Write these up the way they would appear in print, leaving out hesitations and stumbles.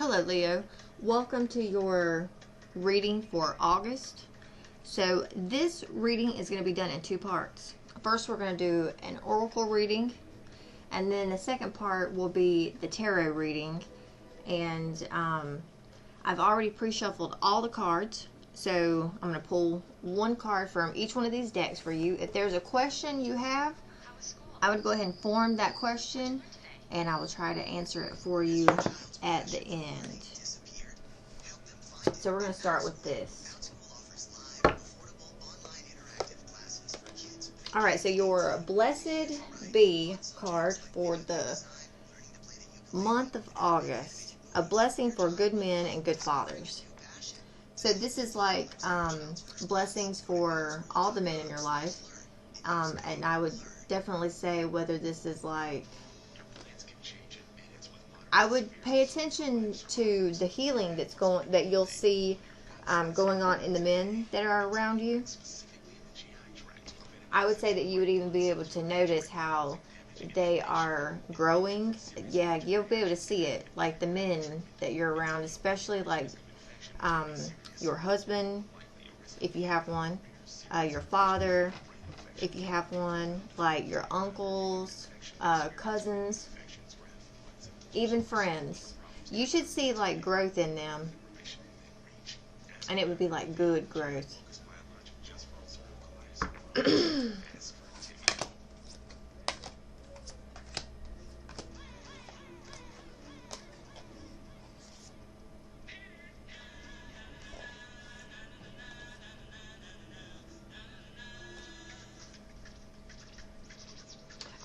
Hello Leo, welcome to your reading for August. So this reading is going to be done in two parts. First we're going to do an oracle reading, and then the second part will be the tarot reading. And I've already pre-shuffled all the cards, so I'm going to pull one card from each one of these decks for you. If there's a question you have, I would go ahead and form that question, and I will try to answer it for you at the end. So we're going to start with this. Alright, so your Blessed Be card for the month of August. A blessing for good men and good fathers. So this is like blessings for all the men in your life. And I would definitely say whether this is like, I would pay attention to the healing that you'll see going on in the men that are around you. I would say that you would even be able to notice how they are growing. Yeah, you'll be able to see it, like the men that you're around, especially like your husband, if you have one, your father, if you have one, like your uncles, cousins, even friends. You should see like growth in them, and it would be like good growth.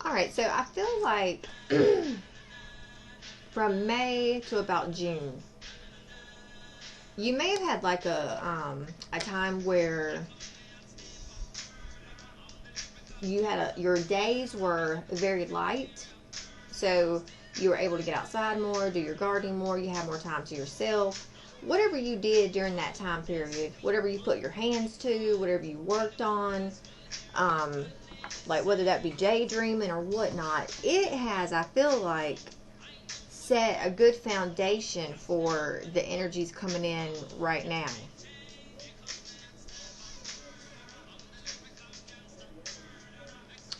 Alright, so I feel like from May to about June, you may have had like a time where you had your days were very light, so you were able to get outside more, do your gardening more, you had more time to yourself. Whatever you did during that time period, whatever you put your hands to, whatever you worked on, like whether that be daydreaming or whatnot, it has, I feel like, set a good foundation for the energies coming in right now.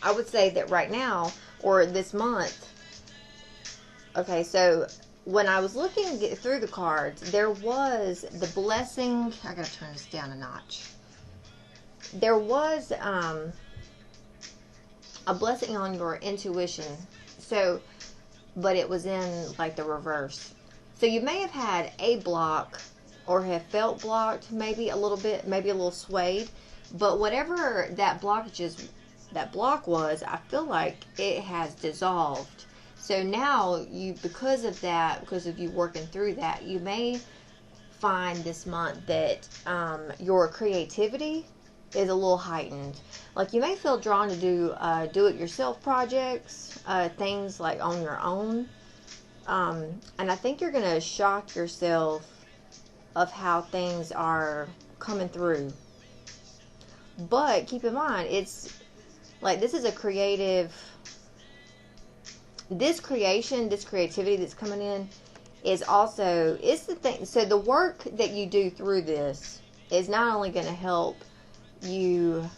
I would say that right now, or this month, okay, so when I was looking through the cards, there was the blessing. I gotta turn this down a notch. There was a blessing on your intuition. So, but it was in like the reverse. So you may have had a block or have felt blocked, maybe a little bit, maybe a little swayed. But whatever that block was, I feel like it has dissolved. So now you, because of you working through that, you may find this month that your creativity is a little heightened. Like you may feel drawn to do it-yourself projects, things like on your own. And I think you're going to shock yourself of how things are coming through. But keep in mind, it's like this is a creative, this creativity that's coming in is also, it's the thing. So the work that you do through this is not only going to help you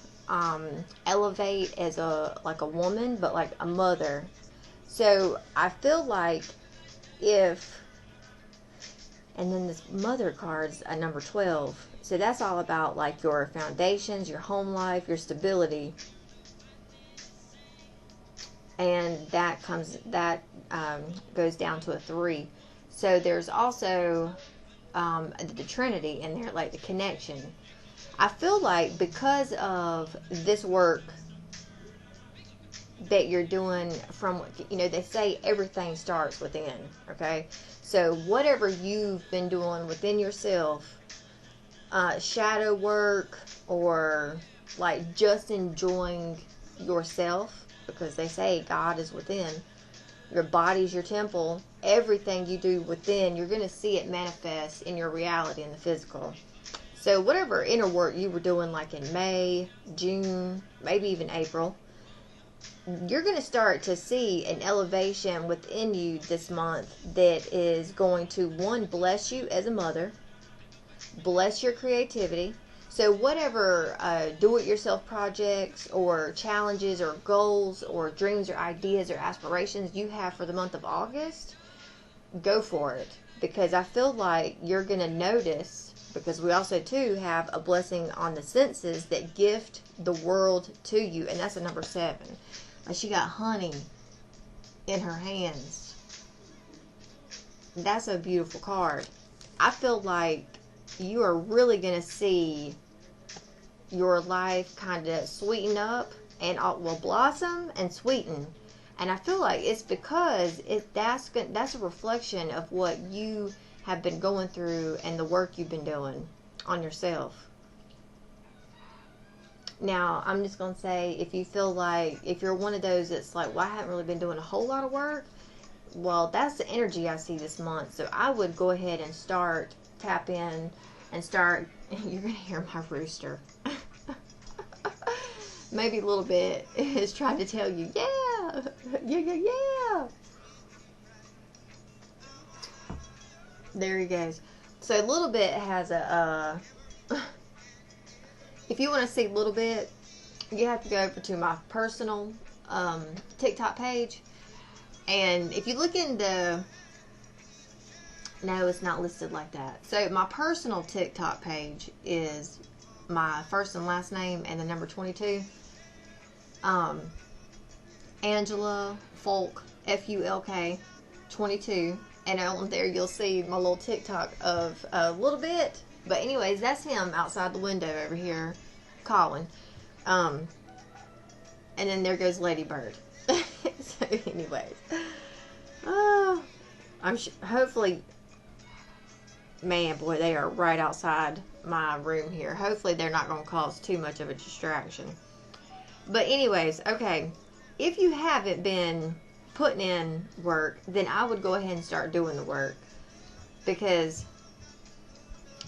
elevate as a woman, but like a mother. So I feel like and then this mother card's a number 12, so that's all about like your foundations, your home life, your stability, and that goes down to a 3. So there's also the Trinity in there, like the connection. I feel like because of this work that you're doing from, they say everything starts within, okay? So whatever you've been doing within yourself, shadow work, or like just enjoying yourself, because they say God is within, your body's your temple, everything you do within, you're going to see it manifest in your reality in the physical. So whatever inner work you were doing like in May, June, maybe even April, you're going to start to see an elevation within you this month that is going to, one, bless you as a mother, bless your creativity. So whatever do-it-yourself projects or challenges or goals or dreams or ideas or aspirations you have for the month of August, go for it. Because I feel like you're going to notice, because we also too have a blessing on the senses that gift the world to you, and that's a number 7. Like, she got honey in her hands. That's a beautiful card. I feel like you are really going to see your life kind of sweeten up and will blossom and sweeten. And I feel like it's because that's a reflection of what you have been going through and the work you've been doing on yourself. Now, I'm just going to say, if you feel like, if you're one of those that's like, well, I haven't really been doing a whole lot of work, well, that's the energy I see this month. So I would go ahead and tap in and start, you're going to hear my rooster. Maybe a little bit is trying to tell you, yeah, yeah. There he goes. So a little bit has a, if you want to see a little bit, you have to go over to my personal TikTok page. And if you look in no, it's not listed like that. So my personal TikTok page is my first and last name and the number 22. Angela Folk, Fulk 22. And on there you'll see my little TikTok of a little bit. But anyways, that's him outside the window over here calling. And then there goes Ladybird. So anyways. Hopefully, man, boy, they are right outside my room here. Hopefully they're not going to cause too much of a distraction. But anyways, okay. If you haven't been putting in work, then I would go ahead and start doing the work. Because,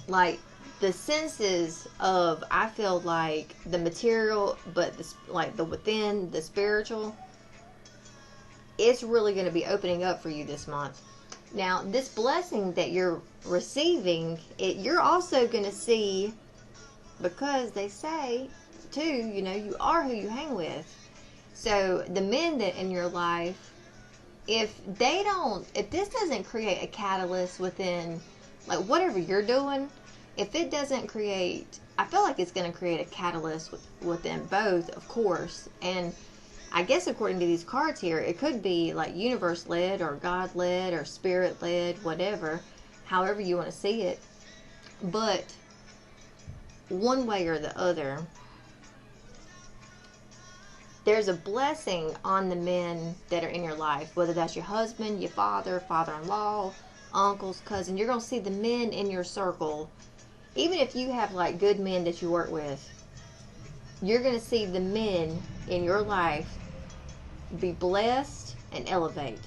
like, the senses of, I feel like the material, but the within, the spiritual, it's really going to be opening up for you this month. Now, this blessing that you're receiving, you're also going to see, because they say, too, you are who you hang with. So, the men that in your life, if this doesn't create a catalyst within, like, whatever you're doing, if it doesn't create, I feel like it's going to create a catalyst within both, of course. And I guess according to these cards here, it could be like universe-led or God-led or spirit-led, whatever, however you want to see it. But one way or the other, there's a blessing on the men that are in your life, whether that's your husband, your father, father-in-law, uncles, cousin. You're going to see the men in your circle. Even if you have like good men that you work with, you're going to see the men in your life be blessed and elevate.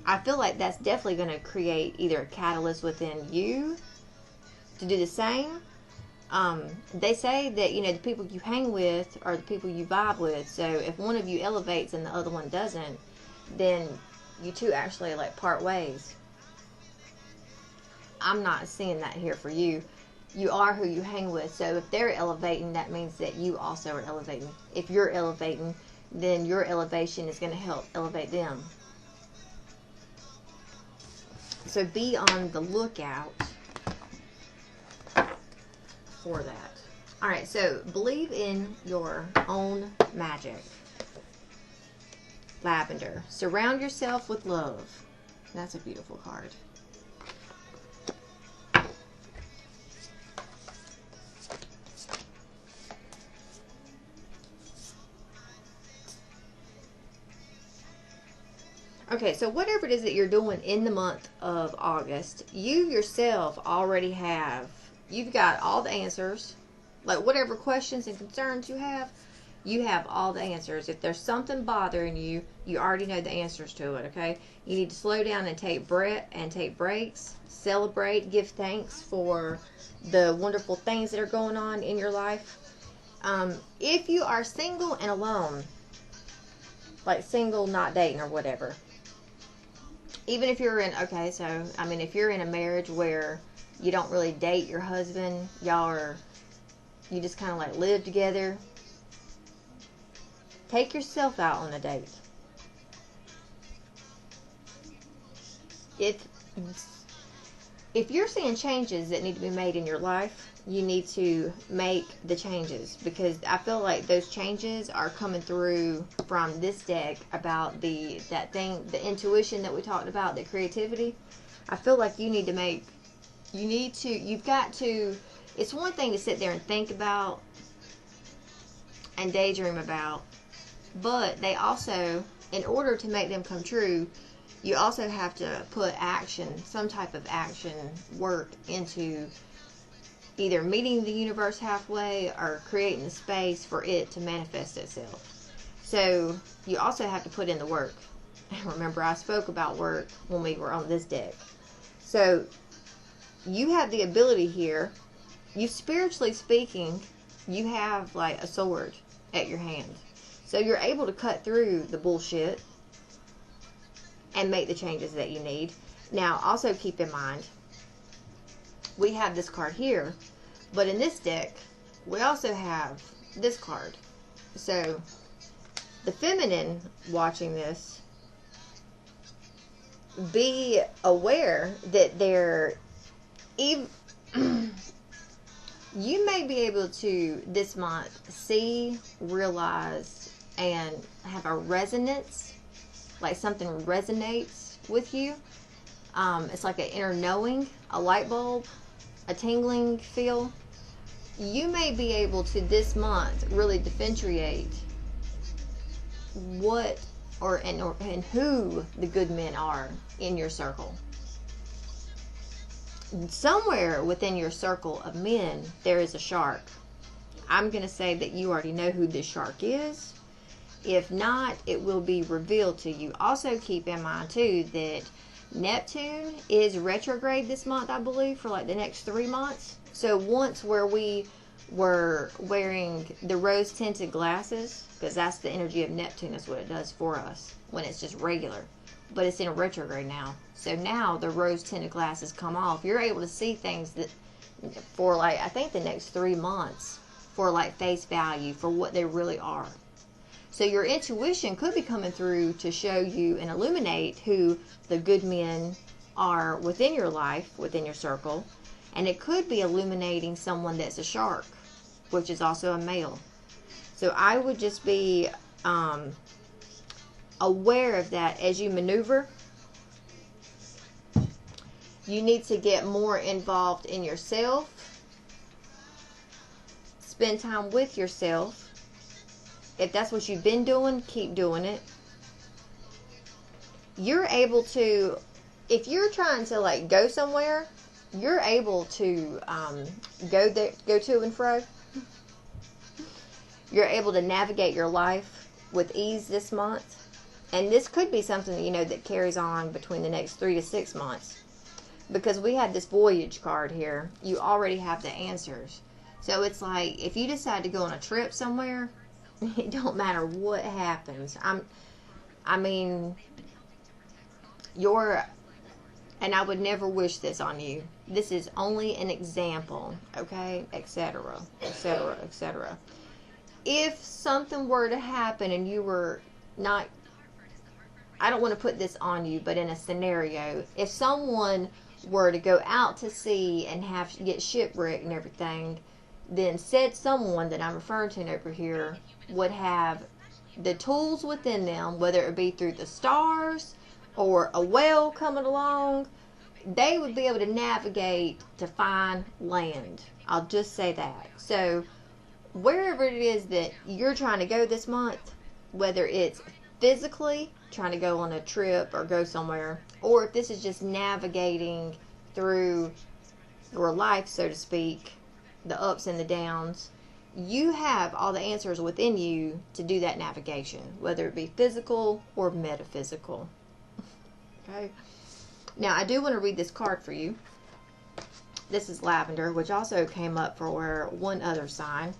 I feel like that's definitely going to create either a catalyst within you to do the same. They say that, the people you hang with are the people you vibe with. So if one of you elevates and the other one doesn't, then you two actually like part ways. I'm not seeing that here for you. You are who you hang with. So if they're elevating, that means that you also are elevating. If you're elevating, then your elevation is going to help elevate them. So be on the lookout for that. Alright, so believe in your own magic. Lavender. Surround yourself with love. That's a beautiful card. Okay, so whatever it is that you're doing in the month of August, you yourself already you've got all the answers. Like whatever questions and concerns you have all the answers. If there's something bothering you, you already know the answers to it, okay? You need to slow down and take breaks, celebrate, give thanks for the wonderful things that are going on in your life. If you are single and alone, like single, not dating or whatever. Even if you're in, okay, so, I mean, if you're in a marriage where you don't really date your husband, you just kind of like live together, take yourself out on a date. If you're seeing changes that need to be made in your life, you need to make the changes, because I feel like those changes are coming through from this deck about the intuition that we talked about, the creativity. I feel like you've got to, it's one thing to sit there and think about and daydream about, but they also, in order to make them come true, you also have to put action, some type of action work into either meeting the universe halfway or creating the space for it to manifest itself. So you also have to put in the work. Remember, I spoke about work when we were on this deck. So you have the ability here, you spiritually speaking, you have like a sword at your hand. So you're able to cut through the bullshit and make the changes that you need. Now, also keep in mind, we have this card here, but in this deck, we also have this card. So, the feminine watching this, be aware that you may be able to, this month, see, realize, and have a resonance, like something resonates with you. It's like an inner knowing, a light bulb, a tingling feel. You may be able to this month really differentiate what and who the good men are in your circle. Somewhere within your circle of men, there is a shark. I'm going to say that you already know who this shark is. If not, it will be revealed to you. Also keep in mind too that Neptune is retrograde this month, I believe, for like the next 3 months. So once where we were wearing the rose tinted glasses, because that's the energy of Neptune, that's what it does for us when it's just regular, but it's in a retrograde now. So now the rose tinted glasses come off. You're able to see things that for like, I think the next 3 months, for like face value, for what they really are. So your intuition could be coming through to show you and illuminate who the good men are within your life, within your circle. And it could be illuminating someone that's a shark, which is also a male. So I would just be aware of that as you maneuver. You need to get more involved in yourself. Spend time with yourself. If that's what you've been doing, keep doing it. You're able to, if you're trying to like go somewhere, you're able to go to and fro. You're able to navigate your life with ease this month. And this could be something, that carries on between the next 3 to 6 months. Because we have this voyage card here. You already have the answers. So it's like, if you decide to go on a trip somewhere, it don't matter what happens. And I would never wish this on you. This is only an example, okay? Etc., etc., etc. If something were to happen and you were not, I don't want to put this on you, but in a scenario, if someone were to go out to sea and get shipwrecked and everything, then said someone that I'm referring to over here would have the tools within them, whether it be through the stars or a whale coming along, they would be able to navigate to find land. I'll just say that. So wherever it is that you're trying to go this month, whether it's physically trying to go on a trip or go somewhere, or if this is just navigating through your life, so to speak, the ups and the downs, you have all the answers within you to do that navigation, whether it be physical or metaphysical. Okay. Now, I do want to read this card for you. This is lavender, which also came up for one other sign.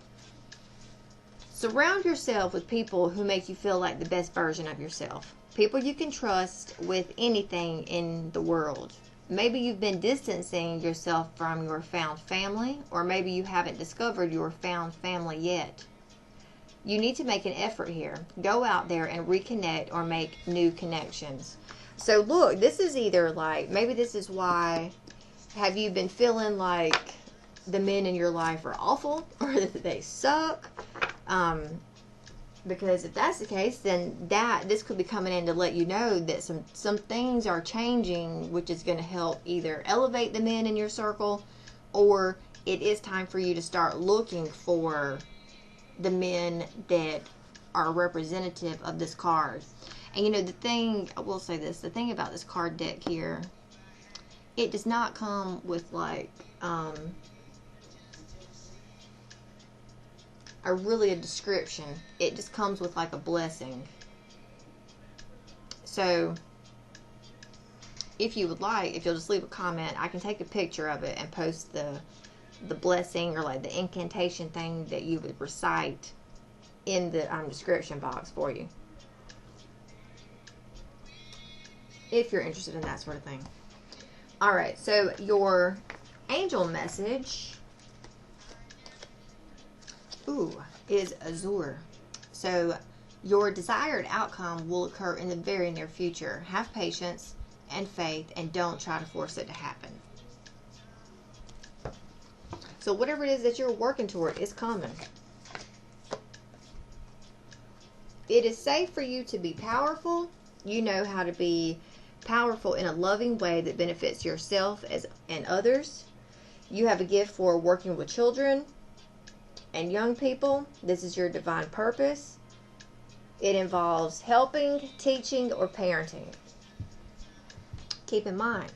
Surround yourself with people who make you feel like the best version of yourself. People you can trust with anything in the world. Maybe you've been distancing yourself from your found family, or maybe you haven't discovered your found family yet. You need to make an effort here. Go out there and reconnect or make new connections. So look, this is either like, maybe this is why, have you been feeling like the men in your life are awful or that they suck? Because if that's the case, then this could be coming in to let you know that some things are changing, which is going to help either elevate the men in your circle, or it is time for you to start looking for the men that are representative of this card. And you know, the thing, I will say this, the thing about this card deck here, it does not come with like a description. It just comes with like a blessing. So if you would like, if you'll just leave a comment, I can take a picture of it and post the blessing or like the incantation thing that you would recite in the description box for you, if you're interested in that sort of thing. Alright, so your angel message is Azure. So your desired outcome will occur in the very near future. Have patience and faith, and don't try to force it to happen. So whatever it is that you're working toward is coming. It is safe for you to be powerful. You know how to be powerful in a loving way that benefits yourself and others. You have a gift for working with children and young people. This is your divine purpose. It involves helping, teaching, or parenting. Keep in mind,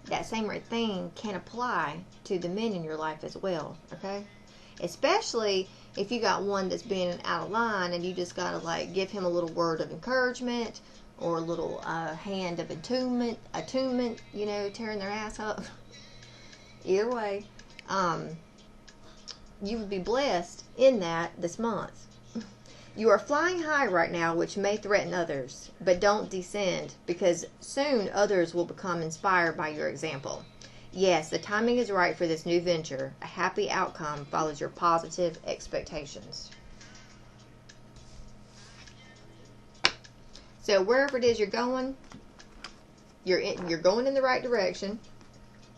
that same thing can apply to the men in your life as well, okay? Especially if you got one that's being out of line and you just got to like give him a little word of encouragement or a little hand of attunement, you know, tearing their ass up. Either way, you would be blessed in that this month. You are flying high right now, which may threaten others, but don't descend, because soon others will become inspired by your example. Yes, the timing is right for this new venture. A happy outcome follows your positive expectations. So wherever it is you're going, you're going in the right direction.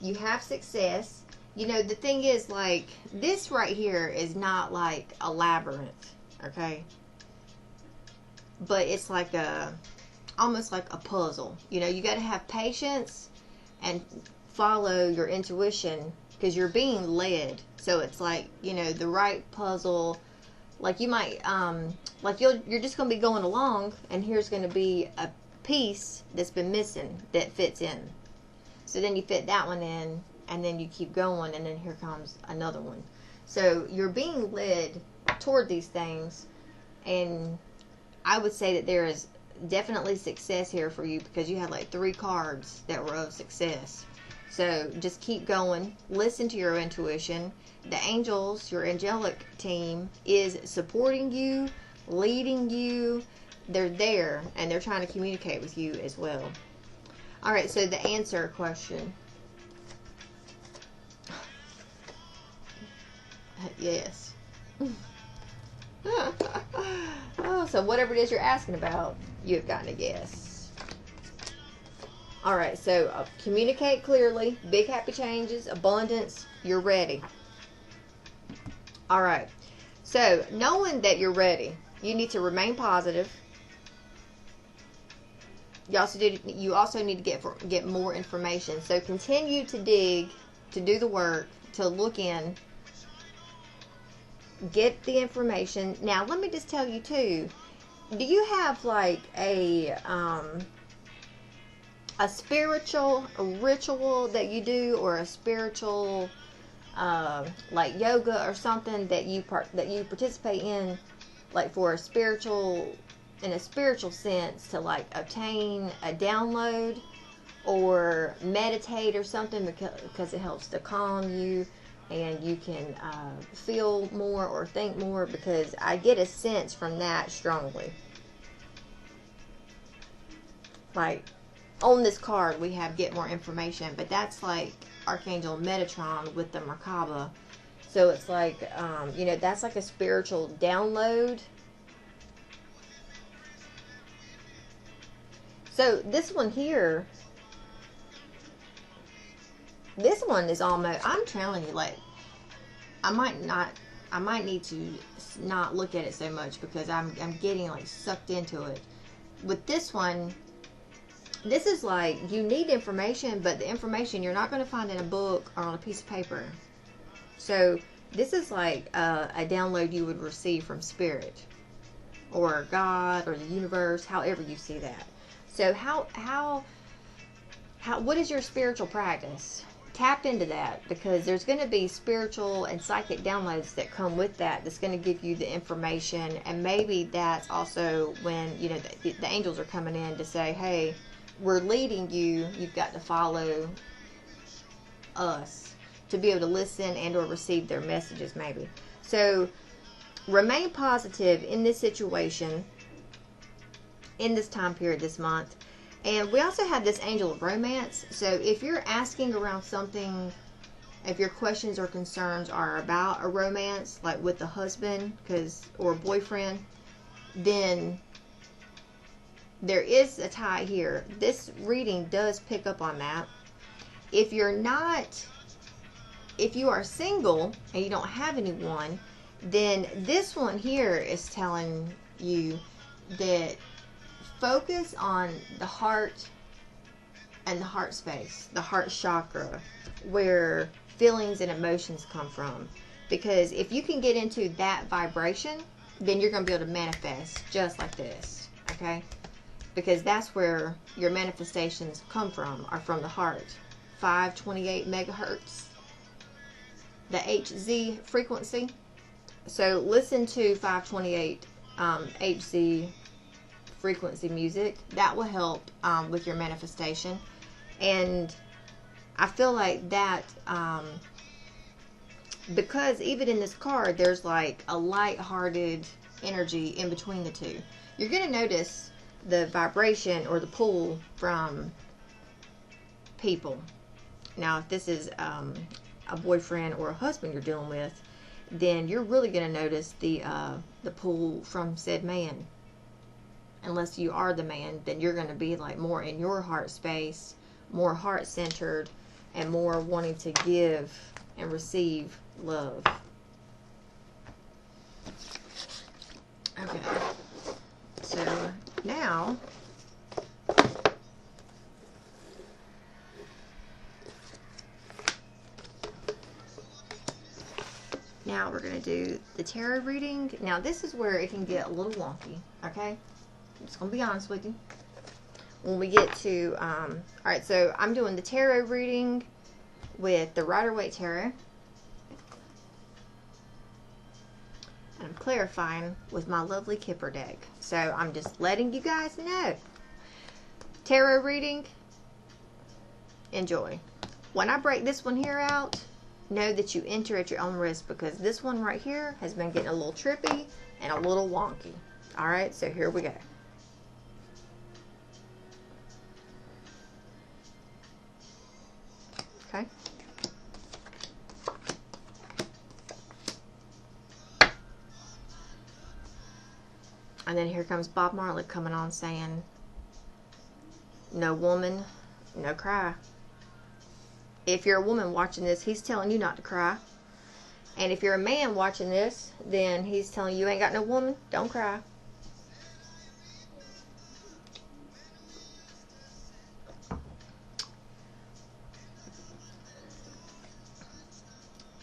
You have success. You know, the thing is, like, this right here is not like a labyrinth, okay? But it's like almost like a puzzle. You know, you got to have patience and follow your intuition, because you're being led. So it's like, you know, the right puzzle. Like you might, like you're just going to be going along, and here's going to be a piece that's been missing that fits in. So then you fit that one in, and then you keep going, and then here comes another one. So you're being led toward these things, and I would say that there is definitely success here for you, because you had like 3 cards that were of success. So just keep going. Listen to your intuition. The angels, your angelic team, is supporting you, leading you. They're there, and they're trying to communicate with you as well. Alright, so the answer question. Yes. Oh, so whatever it is you're asking about, you've gotten a yes. Alright, so communicate clearly, big happy changes, abundance, you're ready. Alright, so knowing that you're ready, you need to remain positive. You also need to get more information. So continue to dig, to do the work, to look in, get the information. Now, let me just tell you too, do you have like a spiritual ritual that you do, or a spiritual like yoga or something that you participate in, like for a spiritual, in a spiritual sense, to like obtain a download or meditate or something, because it helps to calm you, and you can feel more or think more, because I get a sense from that strongly. Like, on this card we have get more information, but that's like Archangel Metatron with the Merkaba. So it's like, that's like a spiritual download. So this one here, this one is almost, I'm telling you, like, I might need to not look at it so much, because I'm getting like sucked into it. With this one, this is like, you need information, but the information you're not going to find in a book or on a piece of paper. So this is like a download you would receive from Spirit or God or the universe, however you see that. So what is your spiritual practice? Tap into that, because there's going to be spiritual and psychic downloads that come with that, that's going to give you the information. And maybe that's also when, the angels are coming in to say, hey, we're leading you. You've got to follow us to be able to listen and or receive their messages, maybe. So remain positive in this situation, in this time period this month. And we also have this Angel of Romance. So if you're asking around something, if your questions or concerns are about a romance, like with the husband or a boyfriend, then there is a tie here. This reading does pick up on that. If you are single and you don't have anyone, then this one here is telling you that focus on the heart and the heart space, the heart chakra, where feelings and emotions come from. Because if you can get into that vibration, then you're going to be able to manifest just like this, okay? Because that's where your manifestations come from, are from the heart. 528 megahertz, the HZ frequency. So listen to 528 HZ frequency music. That will help with your manifestation. And I feel like that, because even in this card, there's like a light-hearted energy in between the two. You're going to notice the vibration or the pull from people. Now, if this is a boyfriend or a husband you're dealing with, then you're really going to notice the pull from said man. Unless you are the man, then you're going to be like more in your heart space, more heart-centered, and more wanting to give and receive love. Okay. So now, we're going to do the tarot reading. Now this is where it can get a little wonky, okay? I'm just going to be honest with you. When we get to, alright, so I'm doing the tarot reading with the Rider-Waite Tarot. And I'm clarifying with my lovely Kipper deck. So I'm just letting you guys know. Tarot reading, enjoy. When I break this one here out, know that you enter at your own risk, because this one right here has been getting a little trippy and a little wonky. Alright, so here we go. Okay. And then here comes Bob Marley coming on saying, no woman, no cry. If you're a woman watching this, he's telling you not to cry. And if you're a man watching this, then he's telling you ain't got no woman, don't cry.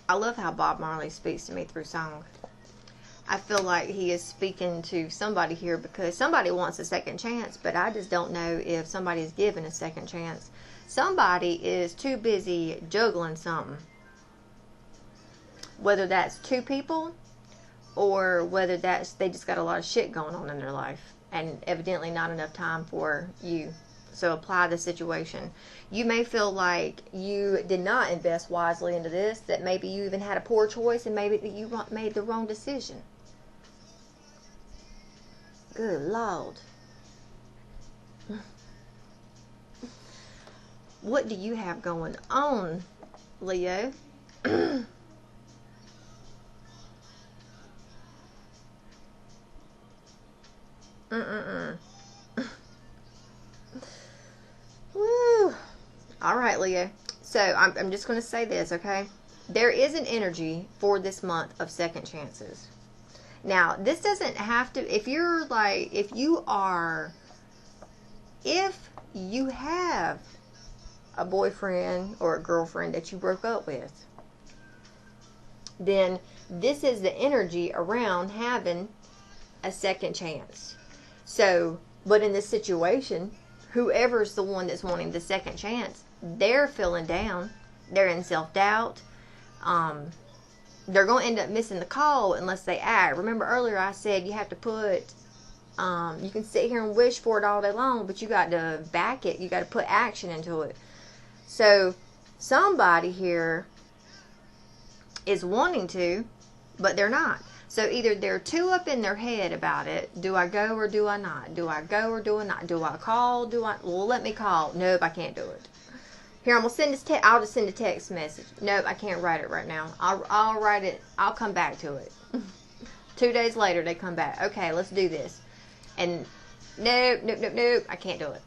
I love how Bob Marley speaks to me through song. I feel like he is speaking to somebody here, because somebody wants a second chance, but I just don't know if somebody is given a second chance. Somebody is too busy juggling something. Whether that's two people, or whether that's they just got a lot of shit going on in their life, and evidently not enough time for you. So apply the situation. You may feel like you did not invest wisely into this, that maybe you even had a poor choice, and maybe that you made the wrong decision. Good Lord. What do you have going on, Leo? Woo. All right, Leo. So I'm just going to say this, okay? There is an energy for this month of second chances. Now, this doesn't have to, if you have a boyfriend or a girlfriend that you broke up with, then this is the energy around having a second chance. So, but in this situation, whoever's the one that's wanting the second chance, they're feeling down. They're in self-doubt. They're going to end up missing the call unless they act. Remember earlier I said you have to put, you can sit here and wish for it all day long, but you got to back it. You got to put action into it. So somebody here is wanting to, but they're not. So either they're too up in their head about it. Do I go or do I not? Do I go or do I not? Do I call? Well, let me call. Nope, I can't do it. Here, I'm going to send this I'll just send a text message. Nope, I can't write it right now. I'll write it. I'll come back to it. 2 days later, they come back. Okay, let's do this. And nope, I can't do it.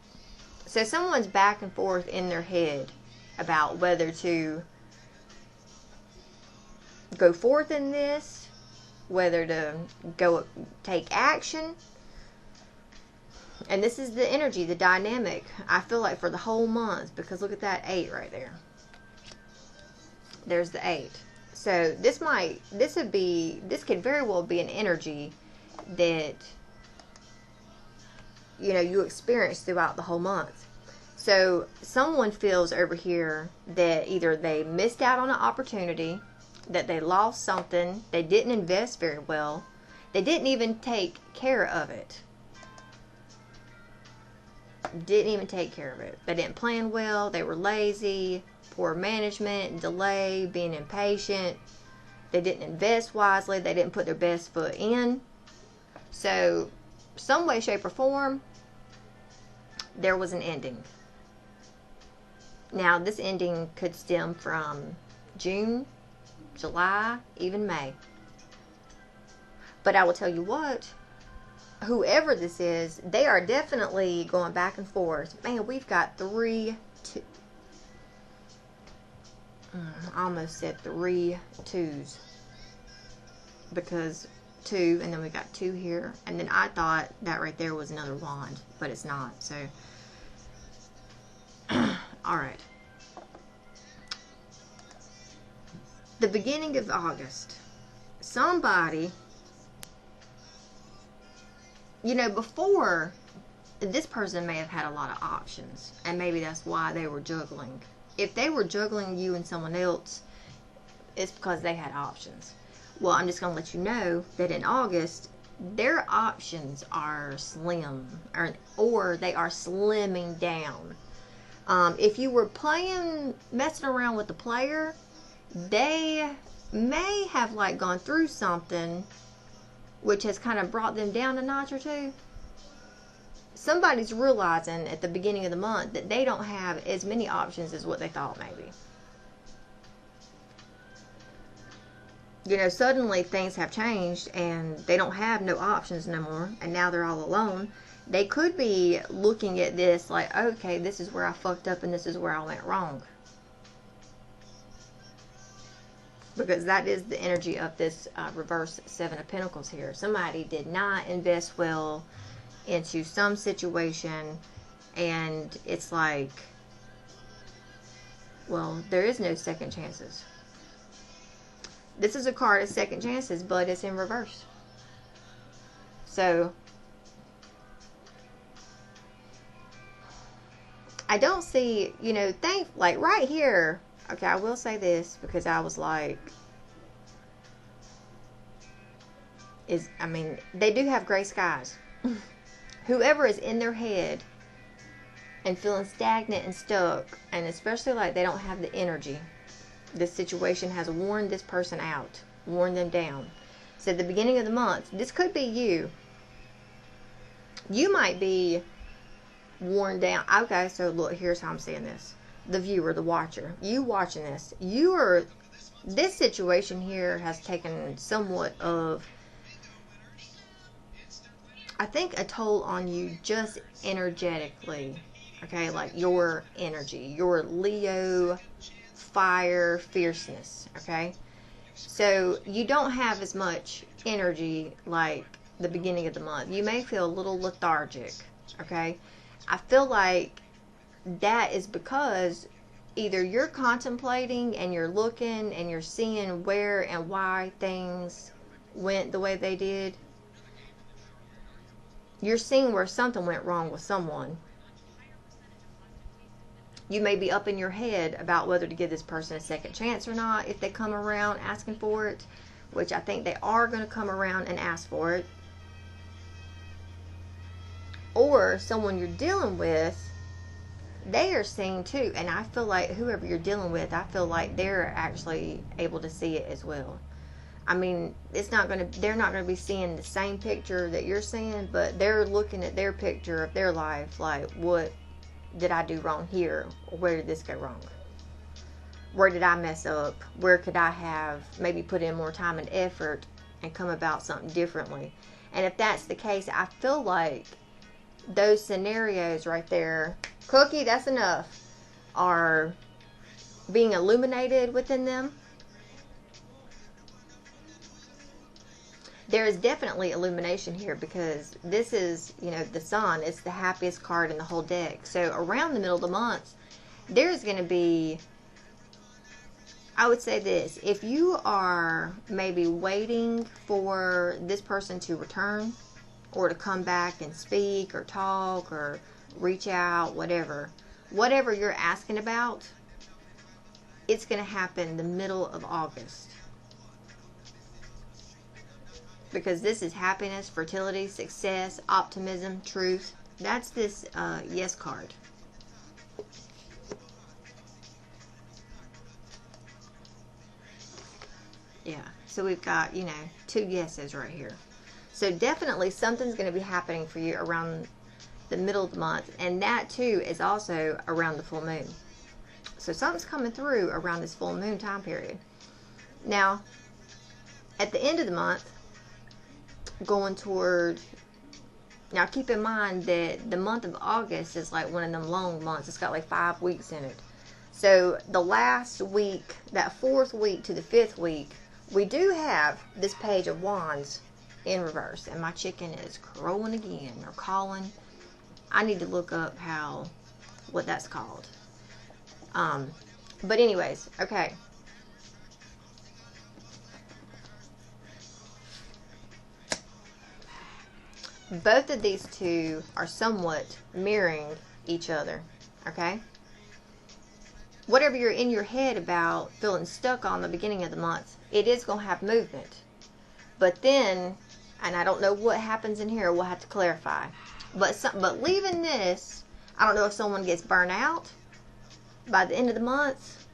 So someone's back and forth in their head about whether to go forth in this, whether to go take action. And this is the energy, the dynamic, I feel like, for the whole month, because look at that 8 right there. There's the 8. So this could very well be an energy that, you experience throughout the whole month. So someone feels over here that either they missed out on an opportunity, that they lost something, they didn't invest very well, they didn't even take care of it. They didn't plan well, they were lazy, poor management, delay, being impatient, they didn't invest wisely, they didn't put their best foot in. So, some way, shape, or form, there was an ending. Now, this ending could stem from June, July, even May. But I will tell you what, whoever this is, they are definitely going back and forth. Man, we've got 3 I almost said 3 2s. Because 2, and then we got 2 here. And then I thought that right there was another wand, but it's not. So, alright. The beginning of August. Somebody, before, this person may have had a lot of options, and maybe that's why they were juggling. If they were juggling you and someone else, it's because they had options. Well, I'm just going to let you know that in August, their options are slim, or they are slimming down. If you were messing around with the player, they may have gone through something which has kind of brought them down a notch or 2. Somebody's realizing at the beginning of the month that they don't have as many options as what they thought maybe. Suddenly things have changed and they don't have no options no more, and now they're all alone. They could be looking at this like, okay, this is where I fucked up and this is where I went wrong. Because that is the energy of this reverse 7 of Pentacles here. Somebody did not invest well into some situation, and it's like, well, there is no second chances. This is a card of second chances, but it's in reverse. So, I don't see, right here. Okay, I will say this, because I was like, they do have gray skies. Whoever is in their head and feeling stagnant and stuck, and especially like they don't have the energy. This situation has worn this person out, worn them down. So at the beginning of the month, this could be you. You might be worn down. Okay, so look, here's how I'm saying this. The viewer, the watcher, you watching this, this situation here has taken somewhat of, I think, a toll on you just energetically. Okay, like your energy, your Leo fire fierceness. Okay, so you don't have as much energy like the beginning of the month. You may feel a little lethargic. Okay, I feel like that is because either you're contemplating and you're looking and you're seeing where and why things went the way they did. You're seeing where something went wrong with someone. You may be up in your head about whether to give this person a second chance or not if they come around asking for it, which I think they are going to come around and ask for it. Or someone you're dealing with, they are seeing too, and I feel like whoever you're dealing with, I feel like they're actually able to see it as well. I mean, they're not going to be seeing the same picture that you're seeing, but they're looking at their picture of their life like, what did I do wrong here? Or where did this go wrong? Where did I mess up? Where could I have maybe put in more time and effort and come about something differently? And if that's the case, I feel like those scenarios right there, Cookie, that's enough, are being illuminated within them. There is definitely illumination here because this is, the sun. It's the happiest card in the whole deck. So around the middle of the month, there's going to be, I would say this, if you are maybe waiting for this person to return or to come back and speak or talk or reach out, whatever you're asking about, it's going to happen the middle of August. Because this is happiness, fertility, success, optimism, truth. That's this yes card. Yeah, so we've got, 2 yeses right here. So definitely something's going to be happening for you around the middle of the month. And that too is also around the full moon. So something's coming through around this full moon time period. Now, at the end of the month, going toward, now keep in mind that the month of August is like one of them long months. It's got like 5 weeks in it. So the last week, that 4th week to the 5th week, we do have this Page of Wands in reverse. And my chicken is crowing again, or calling. I need to look up what that's called. But anyways, okay. Both of these two are somewhat mirroring each other, okay? Whatever you're in your head about feeling stuck on the beginning of the month, it is going to have movement. But then, and I don't know what happens in here, we'll have to clarify. But leaving this, I don't know if someone gets burnt out by the end of the month.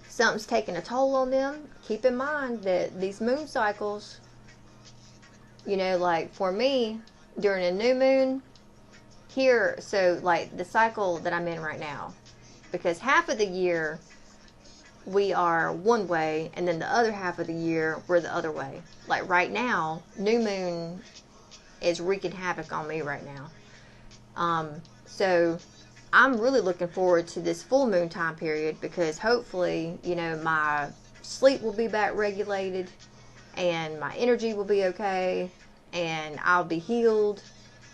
Something's taking a toll on them. Keep in mind that these moon cycles, like for me, during a new moon here, so like the cycle that I'm in right now, because half of the year we are one way, and then the other half of the year we're the other way. Like right now, new moon is wreaking havoc on me right now. So I'm really looking forward to this full moon time period, because hopefully, my sleep will be back regulated, and my energy will be okay, and I'll be healed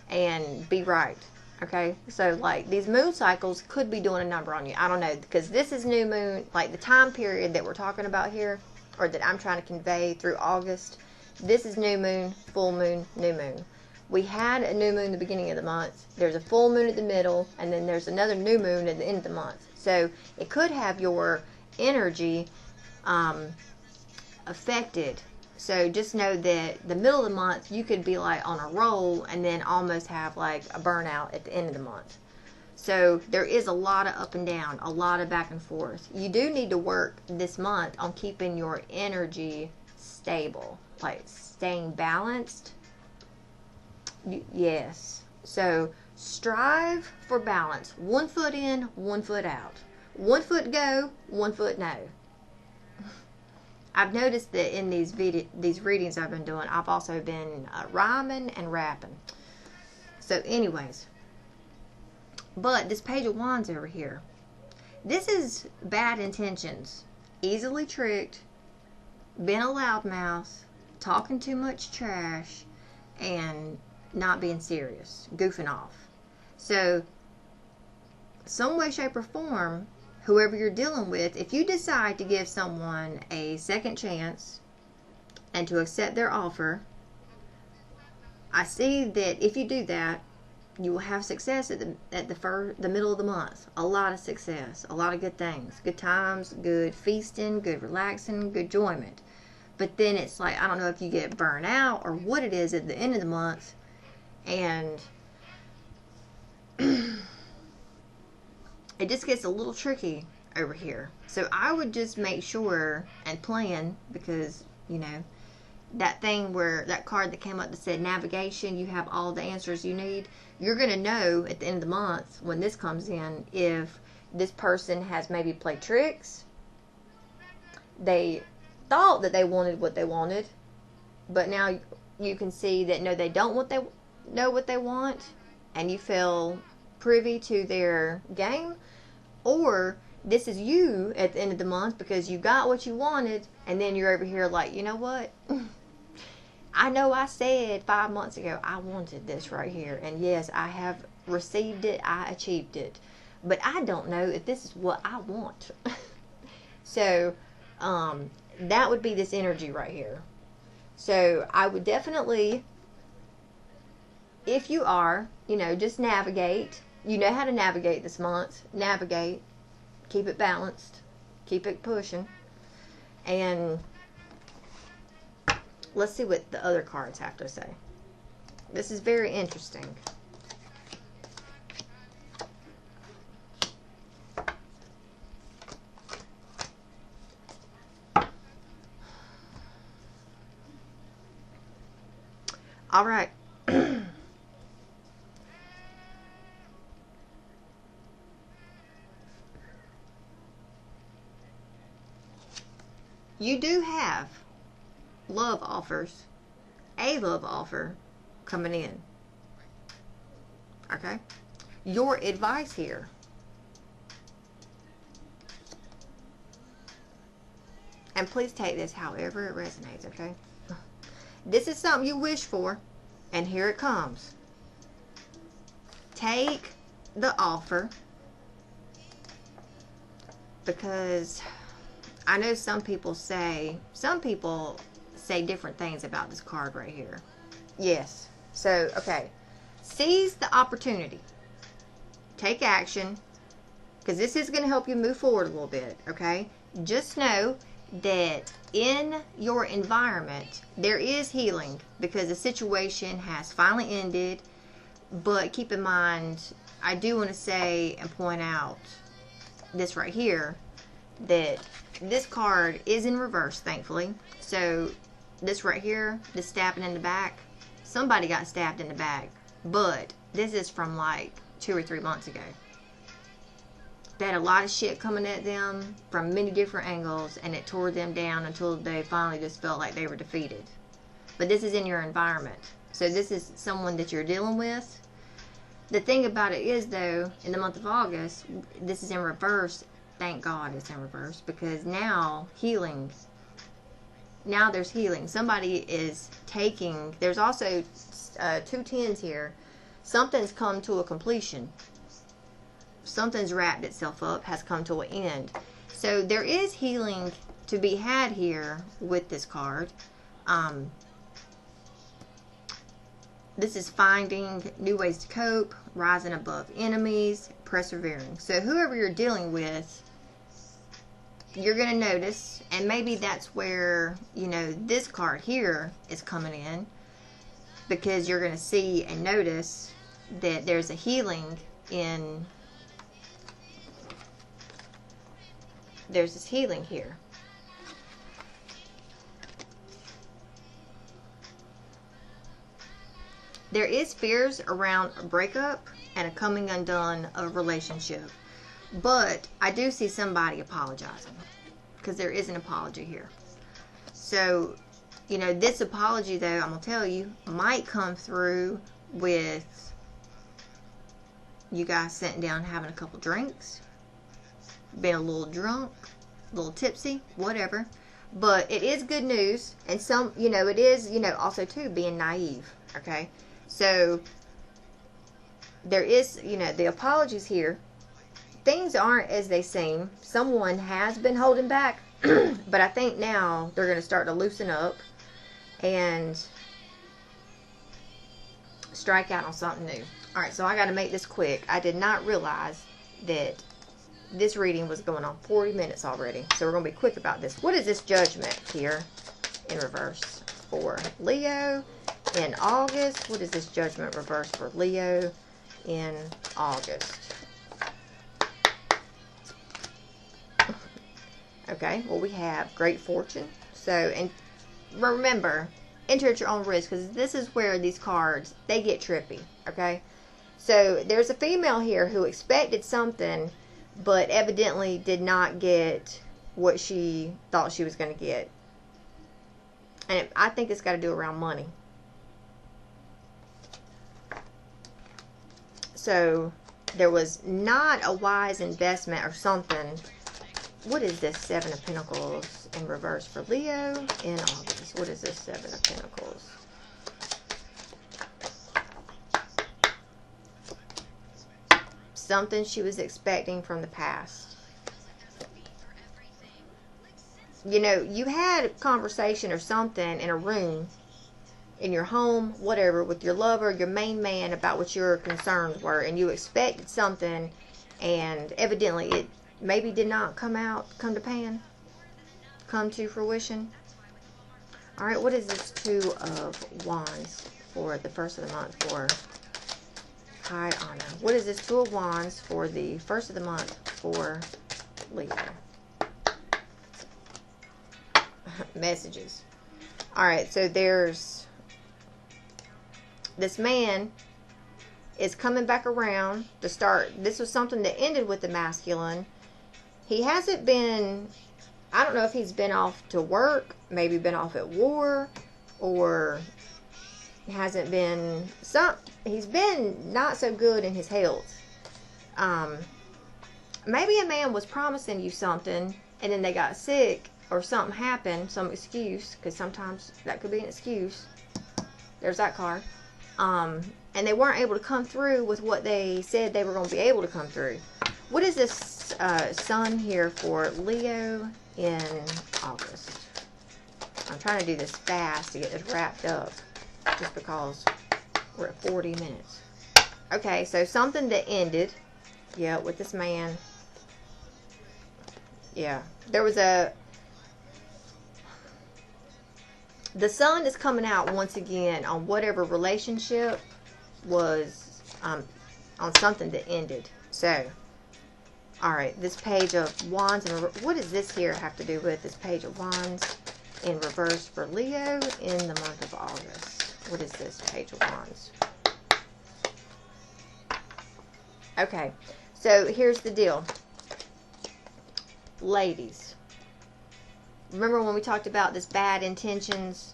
and be right. Okay, so like these moon cycles could be doing a number on you. I don't know, because this is new moon, like the time period that we're talking about here, or that I'm trying to convey through August. This is new moon, full moon, new moon. We had a new moon at the beginning of the month. There's a full moon at the middle, and then there's another new moon at the end of the month. So it could have your energy affected. So just know that the middle of the month, you could be like on a roll and then almost have like a burnout at the end of the month. So there is a lot of up and down, a lot of back and forth. You do need to work this month on keeping your energy stable, like staying balanced. Yes. So strive for balance. 1 foot in, 1 foot out. 1 foot go, 1 foot no. I've noticed that in these readings I've been doing, I've also been rhyming and rapping. So anyways, but this Page of Wands over here, this is bad intentions, easily tricked, being a loudmouth, talking too much trash, and not being serious, goofing off. So some way, shape, or form, whoever you're dealing with, if you decide to give someone a second chance and to accept their offer, I see that if you do that, you will have success at the middle of the month. A lot of success, a lot of good things, good times, good feasting, good relaxing, good enjoyment. But then it's like, I don't know if you get burnt out or what it is at the end of the month, and it just gets a little tricky over here. So I would just make sure and plan, because, you know, that thing where that card that came up that said navigation, you have all the answers you need. You're going to know at the end of the month when this comes in if this person has maybe played tricks. They thought that they wanted what they wanted, but now you can see that no, they don't know what they want, and you feel privy to their game. Or this is you at the end of the month because you got what you wanted, and then you're over here like, you know what? I know I said 5 months ago I wanted this right here, and yes, I have received it, I achieved it, but I don't know if this is what I want. So that would be this energy right here. So I would definitely, if you are, you know, just navigate. You know how to navigate this month. Navigate. Keep it balanced. Keep it pushing. And let's see what the other cards have to say. This is very interesting. All right. You do have love offers, a love offer coming in. Okay? Your advice here. And please take this however it resonates, okay? This is something you wish for, and here it comes. Take the offer, because I know some people say different things about this card right here. Yes. So, okay. Seize the opportunity. Take action, because this is going to help you move forward a little bit, okay? Just know that in your environment, there is healing, because the situation has finally ended. But keep in mind, I do want to say and point out this right here, that this card is in reverse, thankfully. So this right here, this stabbing in the back, somebody got stabbed in the back, but this is from like 2 or 3 months ago. They had a lot of shit coming at them from many different angles, and it tore them down until they finally just felt like they were defeated. But this is in your environment, so this is someone that you're dealing with. The thing about it is, though, in the month of August, this is in reverse. Thank God it's in reverse, because now healing. Now there's healing. Somebody is taking. There's also 2 tens here. Something's come to a completion. Something's wrapped itself up, has come to an end. So there is healing to be had here with this card. This is finding new ways to cope, rising above enemies, persevering. So whoever you're dealing with, you're going to notice, and maybe that's where, you know, this card here is coming in, because you're going to see and notice that there's a healing in there's this healing here. There is fears around a breakup and a coming undone of a relationship. But I do see somebody apologizing, because there is an apology here. So, you know, this apology, though, I'm going to tell you, might come through with you guys sitting down having a couple drinks, being a little drunk, a little tipsy, whatever. But it is good news. And some, you know, it is, you know, also, too, being naive. Okay? So, there is, you know, the apologies here. Things aren't as they seem. Someone has been holding back, but I think now they're going to start to loosen up and strike out on something new. Alright, so I got to make this quick. I did not realize that this reading was going on 40 minutes already, so we're going to be quick about this. What is this judgment here in reverse for Leo in August? What is this judgment reverse for Leo in August? Okay, well, we have great fortune. So, and remember, enter at your own risk, because this is where these cards, they get trippy, okay? So, there's a female here who expected something, but evidently did not get what she thought she was going to get. And I think it's got to do around money. So, there was not a wise investment or something. What is this Seven of Pentacles in reverse for Leo in August? What is this Seven of Pentacles? Something she was expecting from the past. You know, you had a conversation or something in a room, in your home, whatever, with your lover, your main man, about what your concerns were, and you expected something, and evidently it maybe did not come to fruition. Alright, what is this Two of Wands for the first of the month for High Honor? What is this Two of Wands for the first of the month for Leo? Messages. Alright, so there's this man is coming back around to start. This was something that ended with the masculine. He hasn't been, I don't know if he's been off to work, maybe been off at war, or hasn't been, he's been not so good in his health. Maybe a man was promising you something, and then they got sick, or something happened, some excuse, because sometimes that could be an excuse. There's that card. And they weren't able to come through with what they said they were going to be able to come through. What is this sun here for Leo in August? I'm trying to do this fast to get this wrapped up, just because we're at 40 minutes. Okay, so something that ended, yeah, with this man. Yeah, there was the sun is coming out once again on whatever relationship was on something that ended. So, alright, this Page of Wands, what does this here have to do with this Page of Wands in reverse for Leo in the month of August? What is this Page of Wands? Okay, so here's the deal. Ladies, remember when we talked about this bad intentions?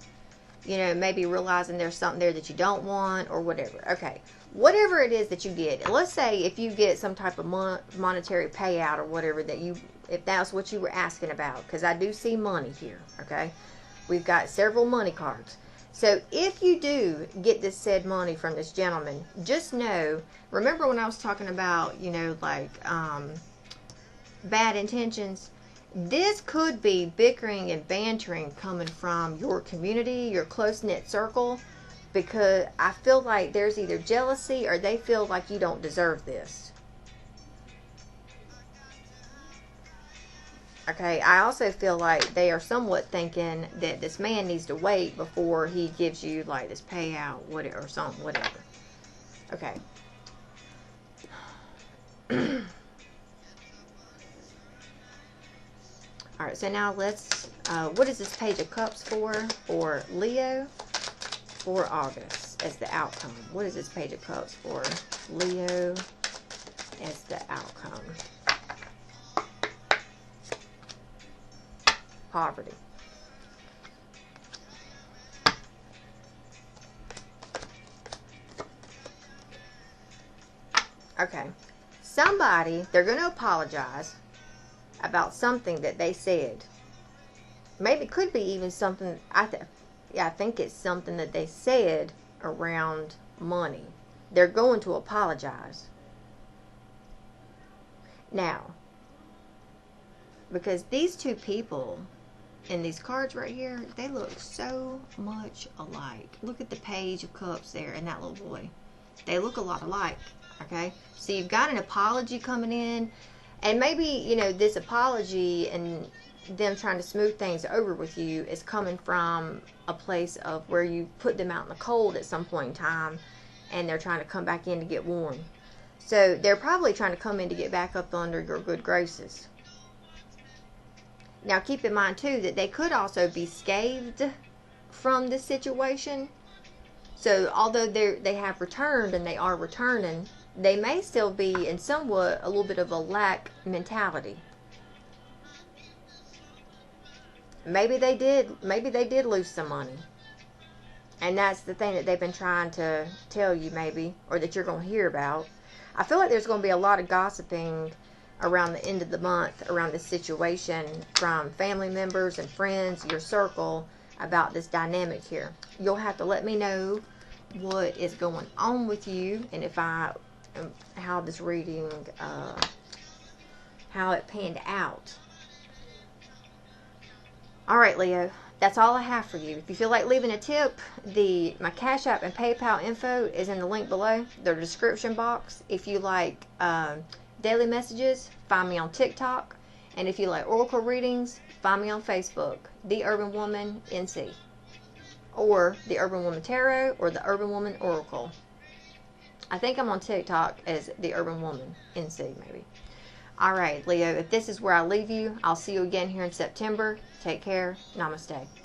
You know, maybe realizing there's something there that you don't want or whatever. Okay, whatever it is that you get. Let's say if you get some type of monetary payout or whatever that you, if that's what you were asking about. Because I do see money here, okay? We've got several money cards. So if you do get this said money from this gentleman, just know, remember when I was talking about, you know, like bad intentions? This could be bickering and bantering coming from your community, your close-knit circle, because I feel like there's either jealousy or they feel like you don't deserve this. Okay, I also feel like they are somewhat thinking that this man needs to wait before he gives you like this payout, whatever, or something, whatever. Okay. All right, so now let's, what is this Page of Cups for Leo for August as the outcome? What is this Page of Cups for Leo as the outcome? Poverty. Okay. Somebody, they're going to apologize about something that they said. Maybe it could be even something, I think it's something that they said around money. They're going to apologize. Now, because these two people in these cards right here, they look so much alike. Look at the Page of Cups there and that little boy. They look a lot alike, okay? So you've got an apology coming in, and maybe, you know, this apology and them trying to smooth things over with you is coming from a place of where you put them out in the cold at some point in time, and they're trying to come back in to get warm. So they're probably trying to come in to get back up under your good graces. Now keep in mind too that they could also be scathed from this situation. So although they have returned and they are returning, they may still be in somewhat a little bit of a lack mentality. Maybe they did lose some money. And that's the thing that they've been trying to tell you, maybe, or that you're going to hear about. I feel like there's going to be a lot of gossiping around the end of the month around this situation from family members and friends, your circle, about this dynamic here. You'll have to let me know what is going on with you, and if how this reading, how it panned out. Alright, Leo, that's all I have for you. If you feel like leaving a tip, my Cash App and PayPal info is in the link below, the description box. If you like daily messages, find me on TikTok. And if you like oracle readings, find me on Facebook, TheUrbanWomanNC. Or The Urban Woman Tarot, or The Urban Woman Oracle. I think I'm on TikTok as The Urban Woman NC, maybe. Alright, Leo, if this is where I leave you, I'll see you again here in September. Take care. Namaste.